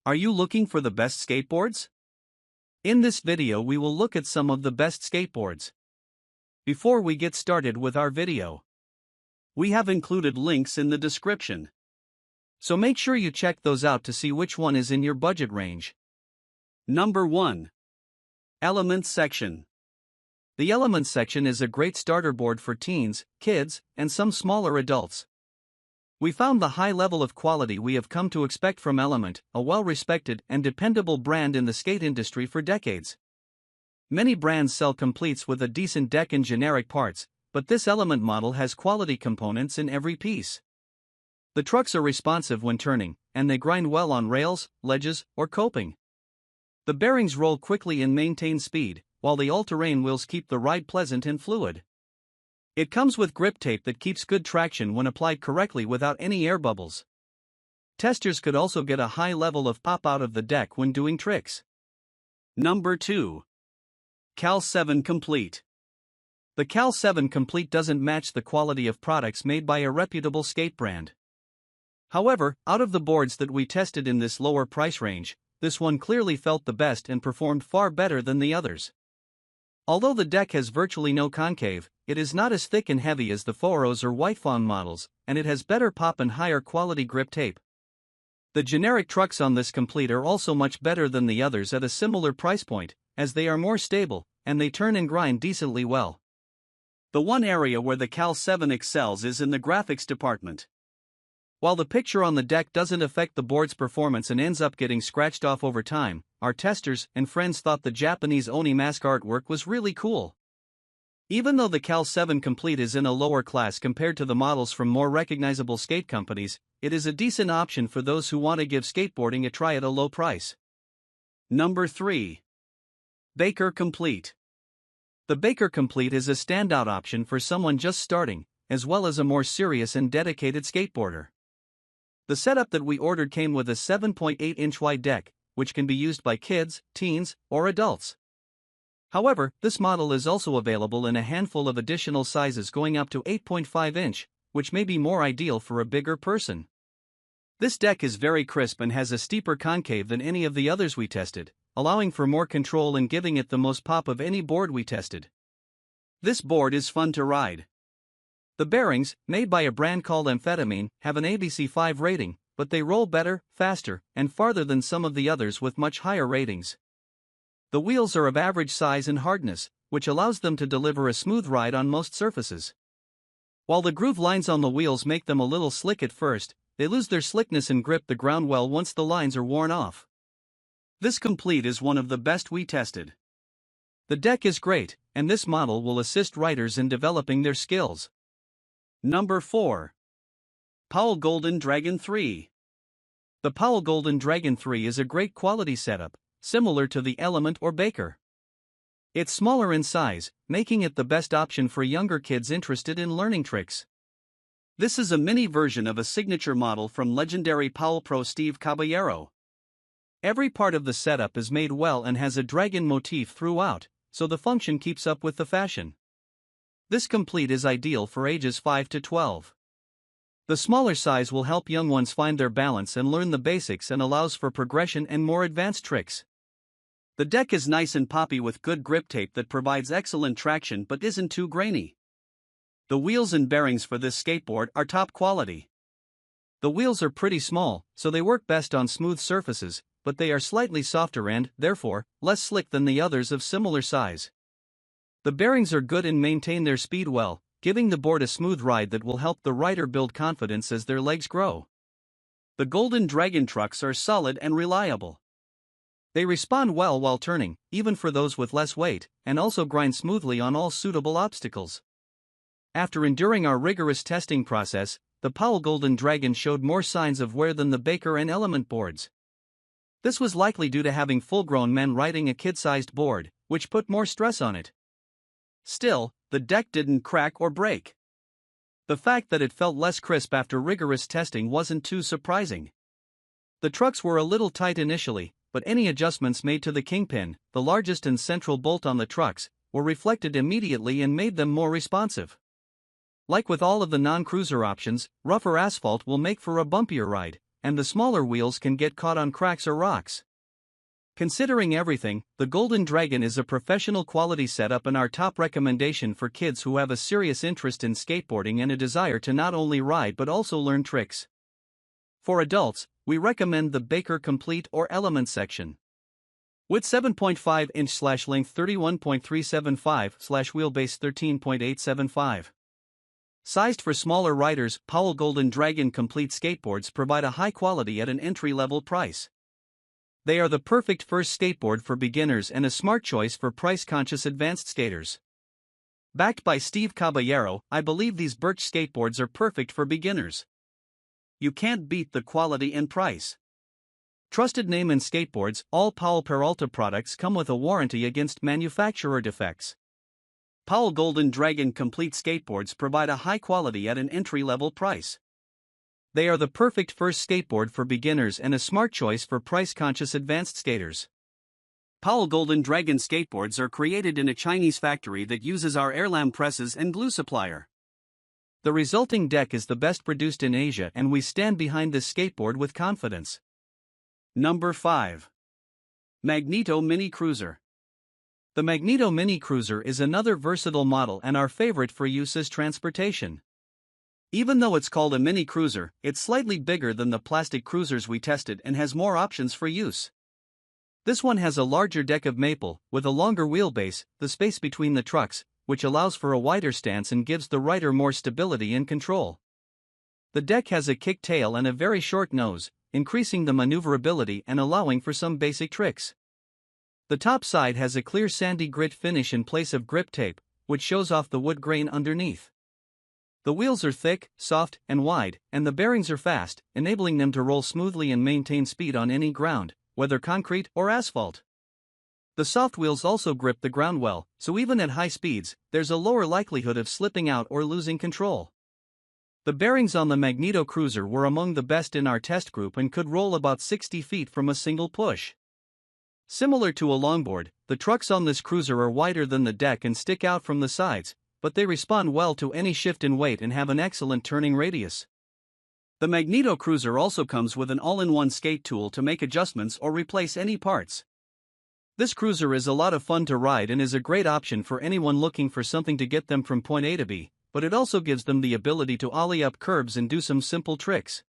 Are you looking for the best skateboards? In this video we will look at some of the best skateboards. Before we get started with our video, we have included links in the description. So make sure you check those out to see which one is in your budget range. Number 1. Elements section. The Elements section is a great starter board for teens, kids, and some smaller adults. We found the high level of quality we have come to expect from Element, a well-respected and dependable brand in the skate industry for decades. Many brands sell completes with a decent deck and generic parts, but this Element model has quality components in every piece. The trucks are responsive when turning, and they grind well on rails, ledges, or coping. The bearings roll quickly and maintain speed, while the all-terrain wheels keep the ride pleasant and fluid. It comes with grip tape that keeps good traction when applied correctly without any air bubbles. Testers could also get a high level of pop out of the deck when doing tricks. Number 2. Cal 7 Complete. The Cal 7 Complete doesn't match the quality of products made by a reputable skate brand. However, out of the boards that we tested in this lower price range, this one clearly felt the best and performed far better than the others. Although the deck has virtually no concave, it is not as thick and heavy as the Foros or White Fawn models, and it has better pop and higher quality grip tape. The generic trucks on this Complete are also much better than the others at a similar price point, as they are more stable, and they turn and grind decently well. The one area where the Cal 7 excels is in the graphics department. While the picture on the deck doesn't affect the board's performance and ends up getting scratched off over time, our testers and friends thought the Japanese Oni mask artwork was really cool. Even though the Cal 7 Complete is in a lower class compared to the models from more recognizable skate companies, it is a decent option for those who want to give skateboarding a try at a low price. Number 3. Baker Complete. The Baker Complete is a standout option for someone just starting, as well as a more serious and dedicated skateboarder. The setup that we ordered came with a 7.8-inch wide deck, which can be used by kids, teens, or adults. However, this model is also available in a handful of additional sizes going up to 8.5-inch, which may be more ideal for a bigger person. This deck is very crisp and has a steeper concave than any of the others we tested, allowing for more control and giving it the most pop of any board we tested. This board is fun to ride. The bearings, made by a brand called Amphetamine, have an ABC5 rating, but they roll better, faster, and farther than some of the others with much higher ratings. The wheels are of average size and hardness, which allows them to deliver a smooth ride on most surfaces. While the groove lines on the wheels make them a little slick at first, they lose their slickness and grip the ground well once the lines are worn off. This Complete is one of the best we tested. The deck is great, and this model will assist riders in developing their skills. Number 4. Powell Golden Dragon 3. The Powell Golden Dragon 3 is a great quality setup, similar to the Element or Baker. It's smaller in size, making it the best option for younger kids interested in learning tricks. This is a mini version of a signature model from legendary Powell pro Steve Caballero. Every part of the setup is made well and has a dragon motif throughout, so the function keeps up with the fashion. This Complete is ideal for ages 5 to 12. The smaller size will help young ones find their balance and learn the basics and allows for progression and more advanced tricks. The deck is nice and poppy with good grip tape that provides excellent traction but isn't too grainy. The wheels and bearings for this skateboard are top quality. The wheels are pretty small, so they work best on smooth surfaces, but they are slightly softer and, therefore, less slick than the others of similar size. The bearings are good and maintain their speed well, giving the board a smooth ride that will help the rider build confidence as their legs grow. The Golden Dragon trucks are solid and reliable. They respond well while turning, even for those with less weight, and also grind smoothly on all suitable obstacles. After enduring our rigorous testing process, the Powell Golden Dragon showed more signs of wear than the Baker and Element boards. This was likely due to having full-grown men riding a kid-sized board, which put more stress on it. Still, the deck didn't crack or break. The fact that it felt less crisp after rigorous testing wasn't too surprising. The trucks were a little tight initially, but any adjustments made to the kingpin, the largest and central bolt on the trucks, were reflected immediately and made them more responsive. Like with all of the non-cruiser options, rougher asphalt will make for a bumpier ride, and the smaller wheels can get caught on cracks or rocks. Considering everything, the Golden Dragon is a professional quality setup and our top recommendation for kids who have a serious interest in skateboarding and a desire to not only ride but also learn tricks. For adults, we recommend the Baker Complete or Element section. With 7.5-inch length 31.375/wheelbase 13.875. Sized for smaller riders, Powell Golden Dragon Complete skateboards provide a high quality at an entry-level price. They are the perfect first skateboard for beginners and a smart choice for price-conscious advanced skaters. Backed by Steve Caballero, I believe these Birch skateboards are perfect for beginners. You can't beat the quality and price. Trusted name in skateboards, all Powell Peralta products come with a warranty against manufacturer defects. Powell Golden Dragon Complete skateboards provide a high quality at an entry-level price. They are the perfect first skateboard for beginners and a smart choice for price-conscious advanced skaters. Powell Golden Dragon skateboards are created in a Chinese factory that uses our Airlam presses and glue supplier. The resulting deck is the best produced in Asia and we stand behind this skateboard with confidence. Number 5. Magneto Mini Cruiser. The Magneto Mini Cruiser is another versatile model and our favorite for use as transportation. Even though it's called a mini cruiser, it's slightly bigger than the plastic cruisers we tested and has more options for use. This one has a larger deck of maple, with a longer wheelbase, the space between the trucks, which allows for a wider stance and gives the rider more stability and control. The deck has a kick tail and a very short nose, increasing the maneuverability and allowing for some basic tricks. The top side has a clear sandy grit finish in place of grip tape, which shows off the wood grain underneath. The wheels are thick, soft, and wide, and the bearings are fast, enabling them to roll smoothly and maintain speed on any ground, whether concrete or asphalt. The soft wheels also grip the ground well, so even at high speeds, there's a lower likelihood of slipping out or losing control. The bearings on the Magneto Cruiser were among the best in our test group and could roll about 60 feet from a single push. Similar to a longboard, the trucks on this cruiser are wider than the deck and stick out from the sides, but they respond well to any shift in weight and have an excellent turning radius. The Magneto Cruiser also comes with an all-in-one skate tool to make adjustments or replace any parts. This cruiser is a lot of fun to ride and is a great option for anyone looking for something to get them from point A to B, but it also gives them the ability to ollie up curbs and do some simple tricks.